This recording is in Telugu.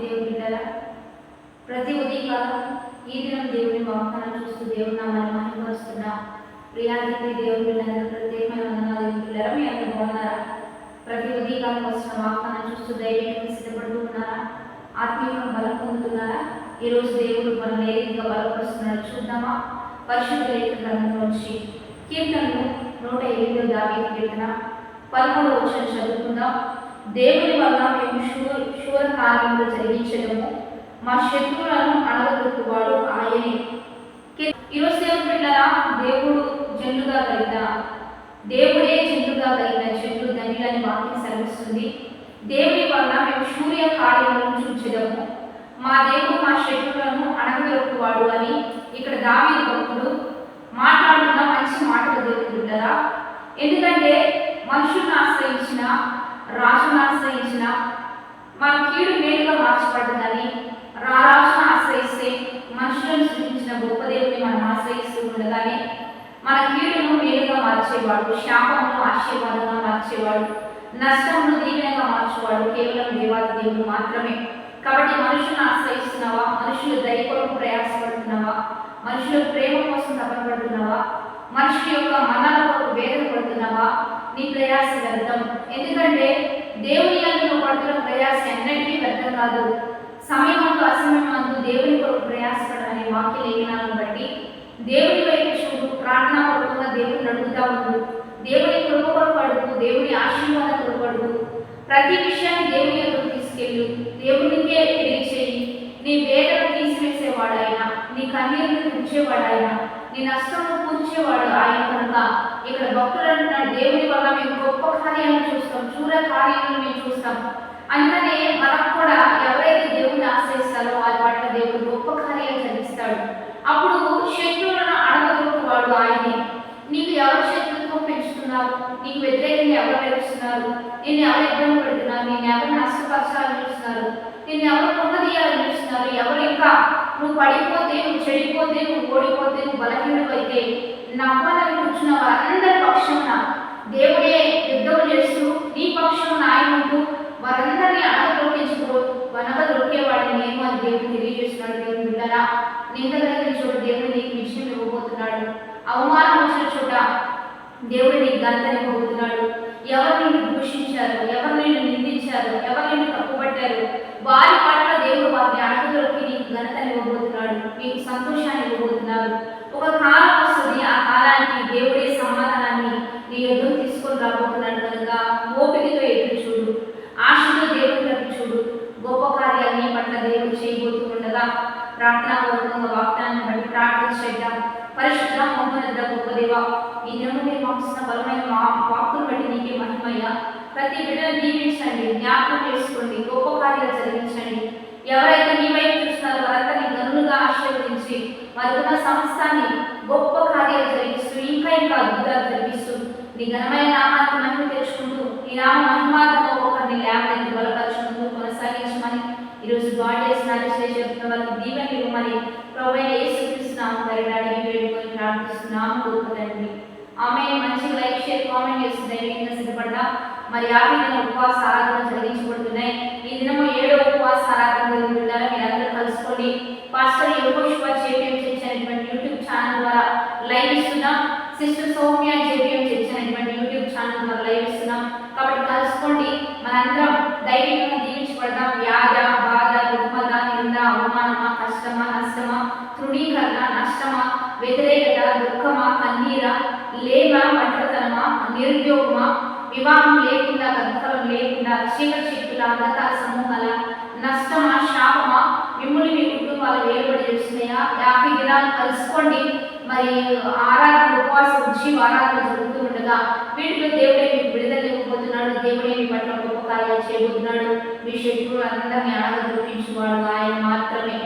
దేవుని బిడ్డలారా, ప్రతి ఉదయకాలం ఈ దినం దేవుని వాగ్దానం చూస్తూ దేవుని నామాన్ని మహిమపరుస్తున్నాం. ప్రియానికి దేవుని బిడ్డలందరూ ప్రత్యేకమైన వందనాలు దేవుని బిడ్డలారా. మీ అందరూ బాగున్నారా? ప్రతి ఉదయకాలం వచ్చిన వాగ్దానం చూస్తూ దైవికంగా సిద్ధపడుతూ ఉన్నారా? ఆత్మీయంగా బలం పొందుతున్నారా? ఈరోజు దేవుడు మనం ఏ రీతిగా బలపరుస్తున్నాడు చూద్దామా? పరిశుద్ధ లేఖన గ్రంథంలోంచి కీర్తనలు 108వ దావీదు కీర్తన 13వ వచనం చదువుకుందాం. దేవుని వల్ల మేము శూర కార్యములు జరిగించడము, మా శత్రువులను అణగదొక్కువాడు ఆయనే. ఈరోజు దేవుని బిడ్డలారా, దేవుడు జనులుగా కలిగిన దేవుడే జనులుగా కలిగిన జనులు ధన్యులని వాక్యం సెలవిస్తుంది. దేవుని వల్ల మేము శూర్య కార్యములను చూచడము, మా దేవుడు మా శత్రువులను అణగదొక్కువాడు అని ఇక్కడ దావీదు భక్తుడు మాట్లాడుతున్న మంచి మాటలు దేవుని బిడ్డలారా. ఎందుకంటే మనుషులను ఆశ్రయించిన, రాజును ఆశ్రయించిన మన కీడు మేలుగా మార్చబడ్డదని, రాజును ఆశ్రయిస్తే మనుషులను సృష్టించిన గొప్ప దేవుని మనం ఆశ్రయిస్తూ ఉండగానే మన కీడును మేలుగా మార్చేవాడు, శాపమును ఆశీర్వాదంగా మార్చేవాడు, నష్టమును దీవెనగా మార్చేవాడు కేవలం దేవాది దేవుడు మాత్రమే. కాబట్టి మనుషులను ఆశ్రయిస్తున్నావా? మనుషులు దయ కొరకు ప్రయాసపడుతున్నావా? మనుషుల ప్రేమ కోసం తపన పడుతున్నావా? మనుషుల యొక్క మరణాల కొరకు వేదన పడుతున్నావా? నీ ప్రయాస వ్యర్థం. ఎందుకంటే దేవుని యందు పడుతున్న ప్రయాస ఎన్నటికీ వ్యర్థం కాదు. సమయమందు అసమయమందు దేవుని కొరకు ప్రయాసపడమనే వాక్య లేఖనాలను బట్టి దేవుని వైపు చూడు, ప్రార్థన కొరకుగా దేవుని అడుగుతా ఉండు, దేవుని కృప కొరకు అడుగు, దేవుని ఆశీర్వాదం కొరకు అడుగు. ప్రతి విషయాన్ని దేవుని యొక్కకు తీసుకెళ్ళు, దేవునికే తెలియచేయి. నీ వేదన తీసివేసేవాడాయన, నీ కన్నీరును తుడిచేవాడాయన, నీ నష్టము కూర్చేవాడు ఆయన. కనుక ఇక్కడ భక్తులు అంటున్నాడు, దేవుని వల్ల మేము గొప్ప కార్యాలను చూస్తాం, శూర కార్యాలను మేము చూస్తాం. అందుకనే మనకు కూడా ఎవరైతే దేవుని ఆశ్రయిస్తారో వారి పట్ల దేవుడు గొప్ప కార్యాలు జరిగిస్తాడు. అప్పుడు శత్రువులను అడగగొట్టువాడు ఆయనే. నీకు ఎవరు శత్రుత్వం పెంచుతున్నారు? నీకు వ్యతిరేకంగా ఎవరు నడుస్తున్నారు? నిన్ను ఎవరు ఇబ్బంది పెడుతున్నారు? నిన్ను ఎవరు నష్టపరచాలని చూస్తున్నారు? నిన్ను ఎవరు పొందదీయాలని చూస్తున్నారు? ఎవరు ఇంకా నువ్వు పడిపోతే, నువ్వు చెడిపోతే, నువ్వు ఓడిపోతే, నువ్వు బలహీనుడు అయితే నవ్వాలని కూర్చున్న వారందరి పక్షమున దేవుడే యుద్ధం చేస్తూ నీ పక్షమున ఆయన ఉంటూ వారందరినీ వనగదొక్కేవాడిని నేను అని దేవుడు తెలియజేస్తున్నాడు. దేవుని బిడ్డలారా, నింద కలిగిన చోట దేవుడు నీకు విజయం ఇవ్వబోతున్నాడు. అవమానం వచ్చిన చోట దేవుడు నీకు ఘనతను ఇవ్వబోతున్నాడు. ఎవరు నిన్ను దూషించారు, ఎవరు నిన్ను నిందించారు, ఎవరు నిన్ను తప్పుపట్టారు, వారి పట్ల దేవుడు వారిని అడుగులోకి నీకు ఘనతను ఇవ్వబోతున్నాడు, నీకు సంతోషాన్ని ఇవ్వబోతున్నాడు. ఒక కాలం వస్తుంది, ఆ కాలానికి దేవుడే సమాధానాన్ని నీ ఎదురు తీసుకొని రాబోతున్నాడు. కనుక ఓపికతో ఎదురు చూడు, ఆశతో దేవుడి వైపు చూడు. గొప్ప కార్యాలు నీ పట్ల దేవుడు చేయబోతుండగా ప్రార్థనాపూర్వకంగా వాగ్దానాన్ని బట్టి ప్రార్థన చేద్దాం. పరిశుద్ధ మహోన్నత గొప్ప దేవ, ఈ దినము మీరు మాకున్న బలమైన వాక్కును బట్టి నీకే మహిమయ్యా. ప్రతి బిడ్డను దీవించండి, జ్ఞాపకం చేసుకోండి, గొప్ప కార్యాలు జరిగించండి. ఎవరైతే నీ వైపు చూస్తున్నారో వారందరినీ గనులుగా ఆశీర్వదించి వారికున్న సంస్థాన్ని గొప్ప కార్యాలు జరిగిస్తూ ఇంకా ఇంకా అద్భుతాలు జరిగిస్తూ నీ ఘనమైన నామాన్ని మహిమ తెచ్చుకుంటూ ఈ నామ మహిమార్థంగా ఒక్కొక్కరిని లేవనెత్తి బలపరచుకుంటూ కొనసాగించమని ఈరోజు గాడ్ చెప్తున్న వారికి దీవెన ఇవ్వమని ప్రభువైన యేసుక్రీస్తు నామమున అడిగి వేడుకొని ప్రార్థిస్తున్నాము గొప్ప తండ్రి. ఆమె మంచిగా లైక్, షేర్, కామెంట్ చేసి ధైర్యంగా సిద్ధపడ్డా. మరి 50 దిన ఉపవాస ఆరాధన జరిగించబడుతున్నాయి. ఈ దినము 7వ ఉపవాస ఆరాధన జరుగుతుంటారా? మీరందరూ కలుసుకోండి. పాస్టర్ యోగోషువ జేపీఎం చర్చ్ అనేటువంటి యూట్యూబ్ ఛానల్ ద్వారా లైవ్ ఇస్తున్నాం. సిస్టర్ సౌమ్య జేపీఎం చర్చ్ అనేటువంటి యూట్యూబ్ ఛానల్ ద్వారా లైవ్ ఇస్తున్నాం. కాబట్టి కలుసుకోండి, మనందరం దైవికంగా దీవించబడదాం. వ్యాధ, బాధ, రుగ్మత, నింద, అవమానమా, కష్టమా, నష్టమా, తృణీకరణ, నష్టమా, వ్యతిరేకత, దుఃఖమా, కన్నీరా, లేమ, ఒంటరితనమా, నిరుద్యోగమా, వివాహం లేకుండా, గర్భఫలం లేకుండా, చీకటి శక్తుల, అంధకార సమూహాల, నష్టమా, శాపమా, మిమ్మల్ని మీ కుటుంబాలు వేరుబడి చేస్తున్నాయా? 50 దినాలు కలుసుకోండి. మరి ఆరాధన, ఉపవాస ఉజ్జీవ ఆరాధన జరుగుతూ ఉండగా వీటిలో దేవుడే మీకు విడుదల ఇవ్వబోతున్నాడు. దేవుడే మీ పట్ల గొప్ప కార్యాలు చేయబోతున్నాడు. మీ శత్రువులు అందరినీ అడగదొక్కించువాడు ఆయన మాత్రమే.